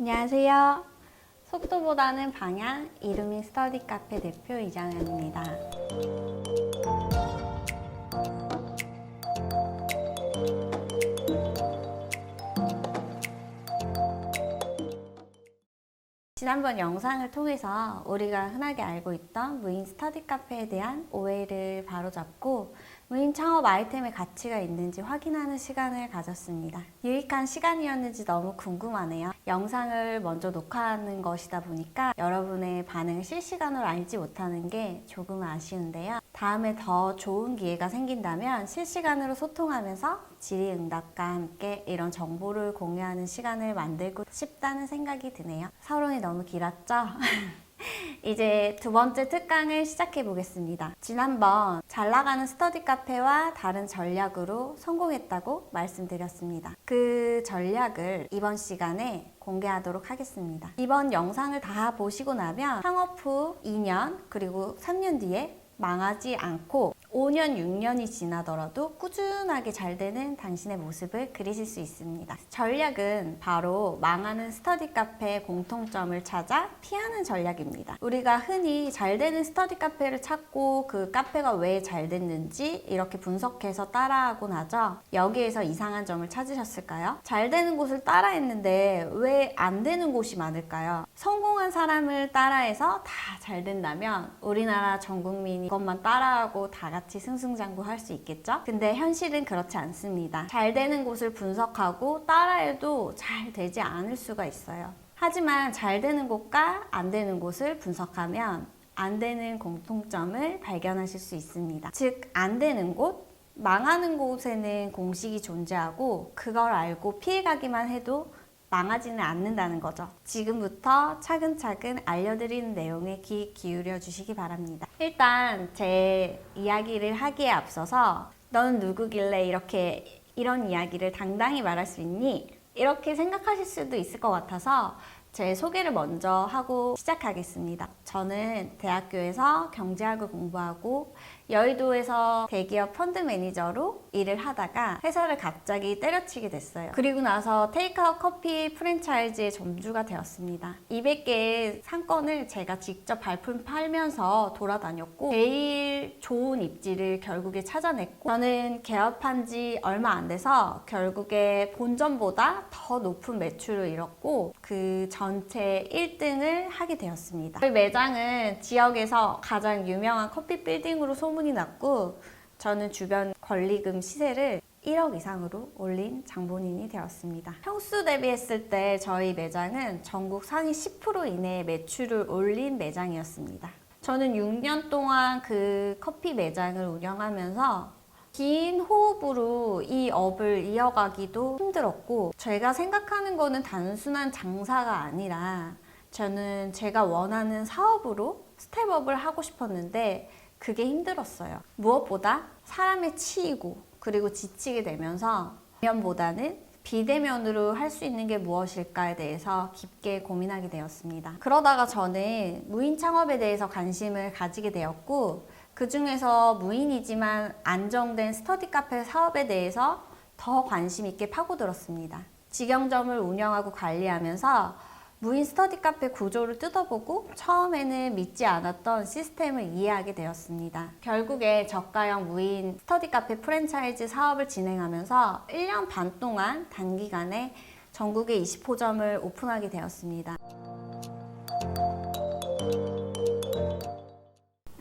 안녕하세요. 속도보다는 방향, 이루민 스터디 카페 대표 이정현입니다. 지난번 영상을 통해서 우리가 흔하게 알고 있던 무인 스터디 카페에 대한 오해를 바로잡고 무인 창업 아이템의 가치가 있는지 확인하는 시간을 가졌습니다. 유익한 시간이었는지 너무 궁금하네요. 영상을 먼저 녹화하는 것이다 보니까 여러분의 반응을 실시간으로 알지 못하는 게 조금 아쉬운데요. 다음에 더 좋은 기회가 생긴다면 실시간으로 소통하면서 질의응답과 함께 이런 정보를 공유하는 시간을 만들고 싶다는 생각이 드네요. 서론이 너무 길었죠? 이제 두 번째 특강을 시작해 보겠습니다. 지난번 잘 나가는 스터디 카페와 다른 전략으로 성공했다고 말씀드렸습니다. 그 전략을 이번 시간에 공개하도록 하겠습니다. 이번 영상을 다 보시고 나면 창업 후 2년 그리고 3년 뒤에 망하지 않고 5년, 6년이 지나더라도 꾸준하게 잘 되는 당신의 모습을 그리실 수 있습니다. 전략은 바로 망하는 스터디 카페의 공통점을 찾아 피하는 전략입니다. 우리가 흔히 잘 되는 스터디 카페를 찾고 그 카페가 왜 잘 됐는지 이렇게 분석해서 따라하고 나죠. 여기에서 이상한 점을 찾으셨을까요? 잘 되는 곳을 따라했는데 왜 안 되는 곳이 많을까요? 성공한 사람을 따라해서 다 잘 된다면 우리나라 전 국민이 그것만 따라하고 다 같이 승승장구 할 수 있겠죠? 근데 현실은 그렇지 않습니다. 잘 되는 곳을 분석하고 따라해도 잘 되지 않을 수가 있어요. 하지만 잘 되는 곳과 안 되는 곳을 분석하면 안 되는 공통점을 발견하실 수 있습니다. 즉, 안 되는 곳, 망하는 곳에는 공식이 존재하고 그걸 알고 피해가기만 해도 망하지는 않는다는 거죠. 지금부터 차근차근 알려드리는 내용에 귀 기울여 주시기 바랍니다. 일단 제 이야기를 하기에 앞서서 너는 누구길래 이런 이야기를 당당히 말할 수 있니? 이렇게 생각하실 수도 있을 것 같아서 제 소개를 먼저 하고 시작하겠습니다. 저는 대학교에서 경제학을 공부하고 여의도에서 대기업 펀드 매니저로 일을 하다가 회사를 갑자기 때려치게 됐어요. 그리고 나서 테이크아웃 커피 프랜차이즈의 점주가 되었습니다. 200개의 상권을 제가 직접 발품 팔면서 돌아다녔고 제일 좋은 입지를 결국에 찾아냈고 저는 개업한 지 얼마 안 돼서 결국에 본전보다 더 높은 매출을 이뤘고 그 전체 1등을 하게 되었습니다. 저희 매장은 지역에서 가장 유명한 커피 빌딩으로 소문이 났고 저는 주변 권리금 시세를 1억 이상으로 올린 장본인이 되었습니다. 평수 대비했을 때 저희 매장은 전국 상위 10% 이내의 매출을 올린 매장이었습니다. 저는 6년 동안 그 커피 매장을 운영하면서 긴 호흡으로 이 업을 이어가기도 힘들었고 제가 생각하는 거는 단순한 장사가 아니라 저는 제가 원하는 사업으로 스텝업을 하고 싶었는데 그게 힘들었어요. 무엇보다 사람에 치이고 그리고 지치게 되면서 대면보다는 비대면으로 할 수 있는 게 무엇일까에 대해서 깊게 고민하게 되었습니다. 그러다가 저는 무인 창업에 대해서 관심을 가지게 되었고 그 중에서 무인이지만 안정된 스터디 카페 사업에 대해서 더 관심 있게 파고들었습니다. 직영점을 운영하고 관리하면서 무인 스터디 카페 구조를 뜯어보고 처음에는 믿지 않았던 시스템을 이해하게 되었습니다. 결국에 저가형 무인 스터디 카페 프랜차이즈 사업을 진행하면서 1년 반 동안 단기간에 전국에 20호점을 오픈하게 되었습니다.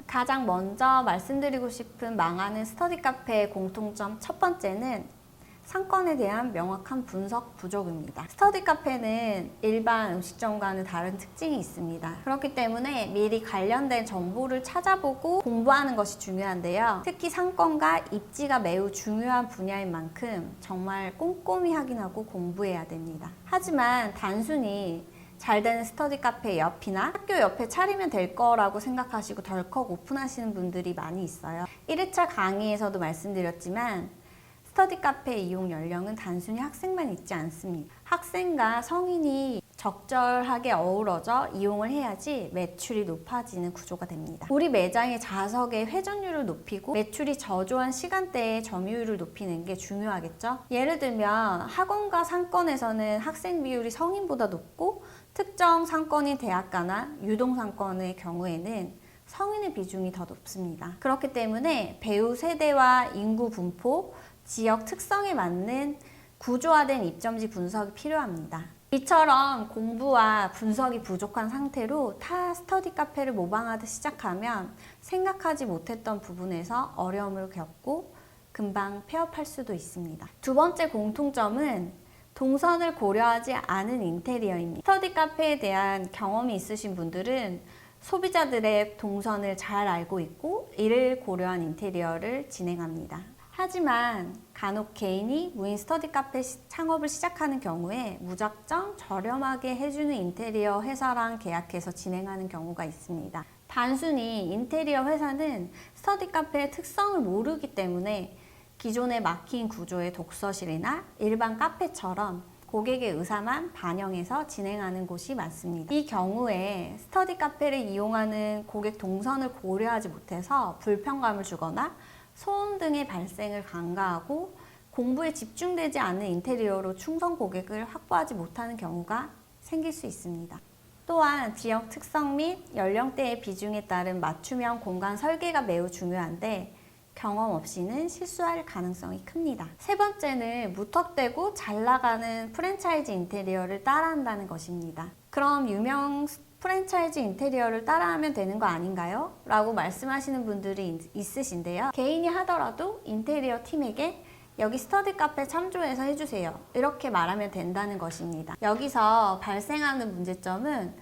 가장 먼저 말씀드리고 싶은 망하는 스터디 카페의 공통점 첫 번째는 상권에 대한 명확한 분석 부족입니다. 스터디 카페는 일반 음식점과는 다른 특징이 있습니다. 그렇기 때문에 미리 관련된 정보를 찾아보고 공부하는 것이 중요한데요. 특히 상권과 입지가 매우 중요한 분야인 만큼 정말 꼼꼼히 확인하고 공부해야 됩니다. 하지만 단순히 잘 되는 스터디 카페 옆이나 학교 옆에 차리면 될 거라고 생각하시고 덜컥 오픈하시는 분들이 많이 있어요. 1회차 강의에서도 말씀드렸지만 스터디 카페 이용 연령은 단순히 학생만 있지 않습니다. 학생과 성인이 적절하게 어우러져 이용을 해야지 매출이 높아지는 구조가 됩니다. 우리 매장의 좌석의 회전율을 높이고 매출이 저조한 시간대에 점유율을 높이는 게 중요하겠죠? 예를 들면 학원과 상권에서는 학생 비율이 성인보다 높고 특정 상권인 대학가나 유동상권의 경우에는 성인의 비중이 더 높습니다. 그렇기 때문에 배우 세대와 인구 분포, 지역 특성에 맞는 구조화된 입점지 분석이 필요합니다. 이처럼 공부와 분석이 부족한 상태로 타 스터디 카페를 모방하듯 시작하면 생각하지 못했던 부분에서 어려움을 겪고 금방 폐업할 수도 있습니다. 두 번째 공통점은 동선을 고려하지 않은 인테리어입니다. 스터디 카페에 대한 경험이 있으신 분들은 소비자들의 동선을 잘 알고 있고 이를 고려한 인테리어를 진행합니다. 하지만 간혹 개인이 무인 스터디 카페 창업을 시작하는 경우에 무작정 저렴하게 해주는 인테리어 회사랑 계약해서 진행하는 경우가 있습니다. 단순히 인테리어 회사는 스터디 카페의 특성을 모르기 때문에 기존에 막힌 구조의 독서실이나 일반 카페처럼 고객의 의사만 반영해서 진행하는 곳이 많습니다. 이 경우에 스터디 카페를 이용하는 고객 동선을 고려하지 못해서 불편감을 주거나 소음 등의 발생을 간과하고 공부에 집중되지 않는 인테리어로 충성 고객을 확보하지 못하는 경우가 생길 수 있습니다. 또한 지역 특성 및 연령대의 비중에 따른 맞춤형 공간 설계가 매우 중요한데 경험 없이는 실수할 가능성이 큽니다. 세 번째는 무턱대고 잘 나가는 프랜차이즈 인테리어를 따라한다는 것입니다. 그럼 유명 프랜차이즈 인테리어를 따라하면 되는 거 아닌가요? 라고 말씀하시는 분들이 있으신데요. 개인이 하더라도 인테리어 팀에게 여기 스터디 카페 참조해서 해주세요. 이렇게 말하면 된다는 것입니다. 여기서 발생하는 문제점은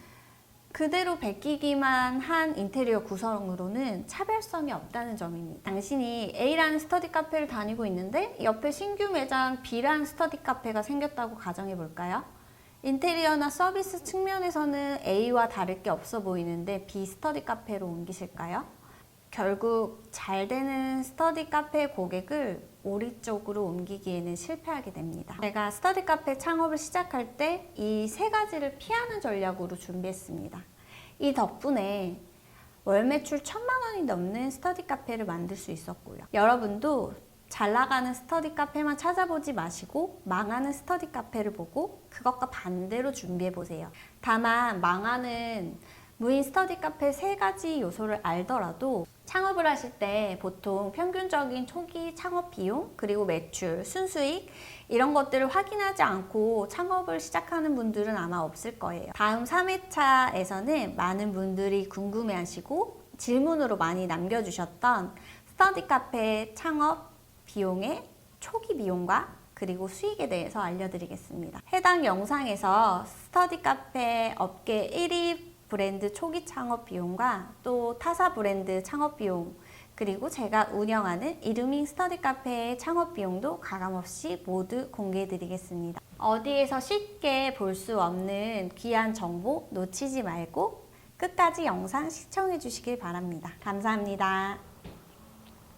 그대로 베끼기만 한 인테리어 구성으로는 차별성이 없다는 점입니다. 당신이 A라는 스터디 카페를 다니고 있는데 옆에 신규 매장 B라는 스터디 카페가 생겼다고 가정해 볼까요? 인테리어나 서비스 측면에서는 A와 다를 게 없어 보이는데 B 스터디 카페로 옮기실까요? 결국 잘 되는 스터디 카페 고객을 오리 쪽으로 옮기기에는 실패하게 됩니다. 제가 스터디 카페 창업을 시작할 때 이 세 가지를 피하는 전략으로 준비했습니다. 이 덕분에 월 매출 1,000만 원이 넘는 스터디 카페를 만들 수 있었고요. 여러분도 잘 나가는 스터디 카페만 찾아보지 마시고 망하는 스터디 카페를 보고 그것과 반대로 준비해 보세요. 다만 망하는 무인 스터디 카페 세 가지 요소를 알더라도 창업을 하실 때 보통 평균적인 초기 창업 비용, 그리고 매출, 순수익 이런 것들을 확인하지 않고 창업을 시작하는 분들은 아마 없을 거예요. 다음 3회차에서는 많은 분들이 궁금해하시고 질문으로 많이 남겨주셨던 스터디 카페 창업 비용의 초기 비용과 그리고 수익에 대해서 알려드리겠습니다. 해당 영상에서 스터디 카페 업계 1위 브랜드 초기 창업 비용과 또 타사 브랜드 창업 비용, 그리고 제가 운영하는 이루밍 스터디 카페의 창업 비용도 가감없이 모두 공개해 드리겠습니다. 어디에서 쉽게 볼 수 없는 귀한 정보 놓치지 말고 끝까지 영상 시청해 주시길 바랍니다. 감사합니다.